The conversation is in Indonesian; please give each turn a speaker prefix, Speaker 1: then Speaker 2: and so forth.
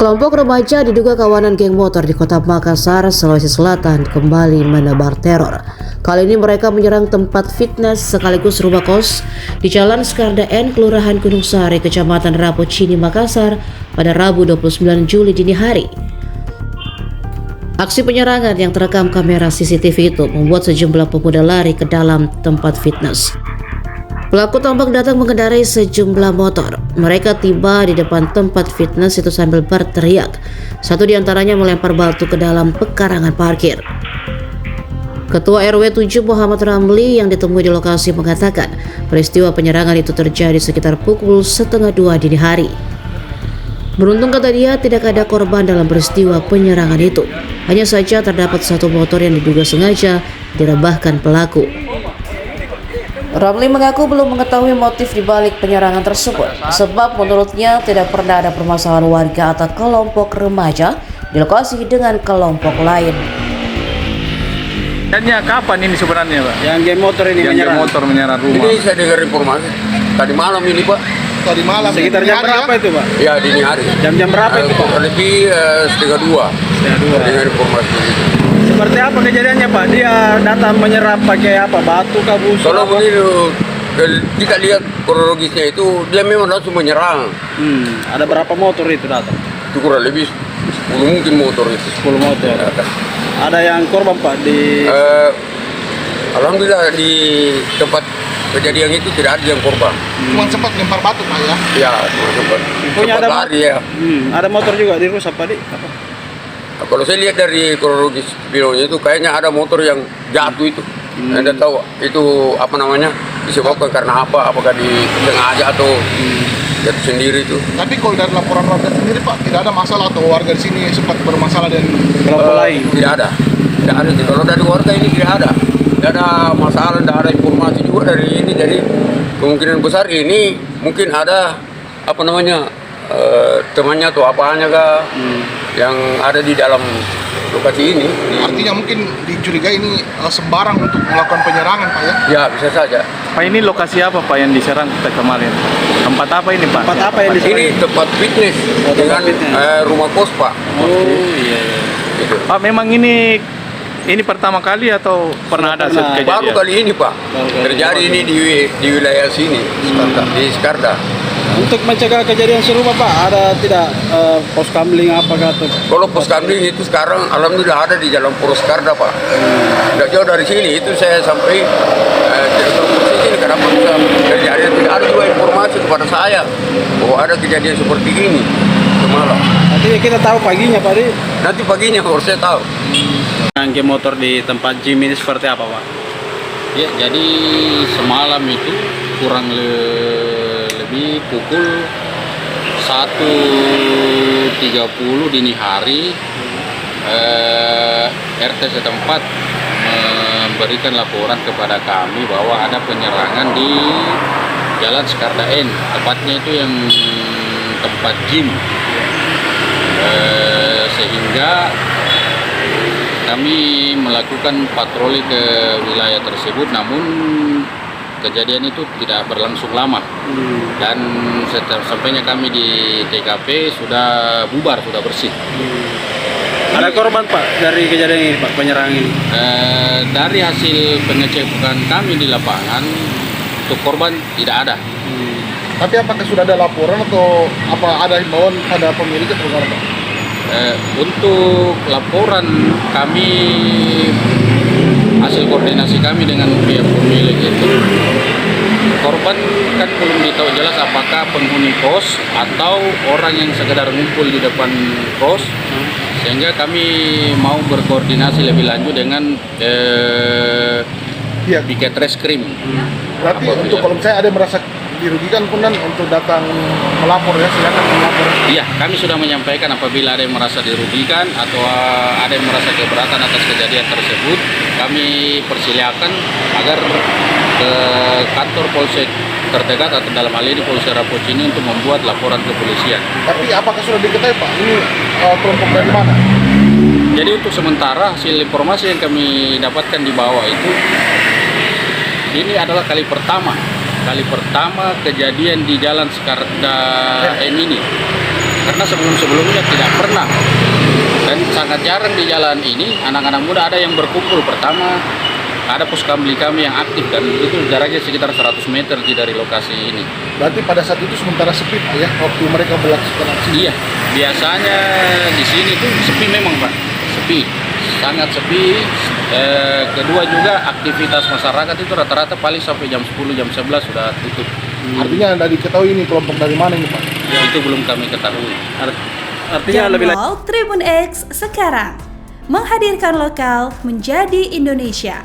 Speaker 1: Kelompok remaja diduga kawanan geng motor di kota Makassar, Sulawesi Selatan kembali menebar teror. Kali ini mereka menyerang tempat fitness sekaligus rumah kos di Jalan Skarda N, Kelurahan Gunung Sari, Kecamatan Rapocini, Makassar pada Rabu 29 Juli dini hari. Aksi penyerangan yang terekam kamera CCTV itu membuat sejumlah pemuda lari ke dalam tempat fitness. Pelaku tampak datang mengendarai sejumlah motor. Mereka tiba di depan tempat fitness itu sambil berteriak. Satu di antaranya melempar batu ke dalam pekarangan parkir. Ketua RW 7 Muhammad Ramli yang ditemui di lokasi mengatakan peristiwa penyerangan itu terjadi sekitar pukul 1:30 dini hari. Beruntung, kata dia, tidak ada korban dalam peristiwa penyerangan itu. Hanya saja terdapat satu motor yang diduga sengaja direbahkan pelaku. Ramli mengaku belum mengetahui motif dibalik penyerangan tersebut, sebab menurutnya tidak pernah ada permasalahan warga atau kelompok remaja di lokasi dengan kelompok lain.
Speaker 2: Kayaknya kapan ini sebenarnya, Pak?
Speaker 3: Yang geng motor ini menyerang.
Speaker 2: Geng motor menyerang rumah.
Speaker 4: Ini saya dengar informasi tadi malam ini, Pak.
Speaker 5: Tadi malam.
Speaker 3: Sekitar jam berapa itu, Pak?
Speaker 4: Ya, dini hari.
Speaker 3: Jam berapa itu, Pak?
Speaker 4: Lebih setengah dua. Dengar informasi itu.
Speaker 3: Seperti apa kejadiannya, Pak? Dia datang menyerang pakai apa? Batu kah, busur?
Speaker 4: Kalau begitu kita lihat kronologisnya itu dia memang langsung menyerang.
Speaker 3: Ada berapa motor itu datang?
Speaker 4: Itu kurang lebih 10 mungkin motor itu.
Speaker 3: 10 motor.
Speaker 4: Ya, kan.
Speaker 3: Ada yang korban, Pak, di
Speaker 4: Alhamdulillah di tempat kejadian itu tidak ada yang korban.
Speaker 5: Cuma sempat lempar batu, Pak, ya?
Speaker 4: Ya, cuma sempat.
Speaker 3: Punya
Speaker 4: Sempat
Speaker 3: ada
Speaker 4: lari, ya.
Speaker 3: Ada motor juga dirusak, Pak, di? Apa?
Speaker 4: Kalau saya lihat dari kronologis videonya itu kayaknya ada motor yang jatuh itu. Anda tahu itu apa namanya? Disebabkan karena apa? Apakah disengaja atau jatuh sendiri itu?
Speaker 5: Tapi kalau dari laporan warga sendiri, Pak, tidak ada masalah atau warga di sini sempat bermasalah dan
Speaker 3: Kelompok lain?
Speaker 4: Tidak ada. Tidak ada. Kalau dari warga ini tidak ada. Tidak ada masalah, tidak ada informasi juga dari ini. Jadi kemungkinan besar ini mungkin ada apa namanya temannya atau apanya kah yang ada di dalam lokasi ini.
Speaker 5: artinya mungkin dicurigai ini sembarang untuk melakukan penyerangan, Pak, ya?
Speaker 4: Ya, bisa saja.
Speaker 2: Pak, ini lokasi apa, Pak, yang diserang kita kemarin? Tempat apa ini, Pak?
Speaker 3: Tempat apa yang diserang?
Speaker 4: Ini tempat fitness dengan rumah kos, Pak.
Speaker 3: Oh, iya.
Speaker 4: Gitu.
Speaker 2: Pak, memang ini pertama kali atau pernah ada kejadian?
Speaker 4: Baru kali ini, Pak. Terjadi ini di wilayah sini, di Skarda.
Speaker 3: Untuk mencegah kejadian serupa, Pak, ada tidak pos kamling apakah atau?
Speaker 4: Kalau pos kamling itu sekarang alhamdulillah ada di Jalan Puro Skarda, Pak. Tidak jauh dari sini, itu saya sampai tidak tahu persis ini kenapa bisa terjadi. Tidak ada juga informasi kepada saya bahwa ada kejadian seperti ini semalam.
Speaker 3: Nanti kita tahu paginya, Pak, di?
Speaker 4: Nanti paginya harus saya tahu.
Speaker 3: Geng motor di tempat gym ini seperti apa, Pak?
Speaker 6: Ya, jadi semalam itu kurang lebih pukul 1.30 dini hari RT setempat memberikan laporan kepada kami bahwa ada penyerangan di Jalan Skarda N, tepatnya itu yang tempat gym, sehingga kami melakukan patroli ke wilayah tersebut, namun kejadian itu tidak berlangsung lama. Dan sampainya kami di TKP sudah bubar, sudah bersih.
Speaker 3: Ada korban, Pak, dari kejadian ini, Pak, penyerangan ini?
Speaker 6: Dari hasil pengecekan kami di lapangan, untuk korban tidak ada.
Speaker 5: Tapi apakah sudah ada laporan atau apa ada himbauan pada pemilik atau bagaimana, Pak?
Speaker 6: Untuk laporan kami, hasil koordinasi kami dengan pihak pemilik itu, korban kan belum ditahu jelas apakah penghuni kos atau orang yang sekedar ngumpul di depan kos, sehingga kami mau berkoordinasi lebih lanjut dengan Piket Reskrim.
Speaker 5: Berarti untuk kalau misalnya ada yang merasa dirugikan pun dan untuk datang melapor, ya, silakan melapor.
Speaker 6: Iya, kami sudah menyampaikan apabila ada yang merasa dirugikan atau ada yang merasa keberatan atas kejadian tersebut, kami persilakan agar ke kantor polsek terdekat atau dalam hal ini Polsek Rapocini untuk membuat laporan ke polisian.
Speaker 5: Tapi apakah sudah diketahui, Pak, ini kelompok dari mana?
Speaker 6: Jadi untuk sementara hasil informasi yang kami dapatkan di bawah itu, ini adalah kali pertama kejadian di Jalan Skarda N ini. Karena sebelum-sebelumnya tidak pernah dan sangat jarang di jalan ini anak-anak muda ada yang berkumpul. Pertama, ada puskamli kami yang aktif dan itu jaraknya sekitar 100 meter dari lokasi ini.
Speaker 5: Berarti pada saat itu sementara sepi Pak ya, waktu mereka melakukan aksi?
Speaker 6: Iya, biasanya di sini tuh sepi memang Pak, sepi, sangat sepi. Kedua juga aktivitas masyarakat itu rata-rata paling sampai jam 10, jam 11 sudah tutup.
Speaker 5: Artinya tidak diketahui ini kelompok dari mana ini Pak?
Speaker 6: Ya, itu belum kami ketahui.
Speaker 2: Artinya lebih
Speaker 7: Download Tribun X sekarang, menghadirkan lokal menjadi Indonesia.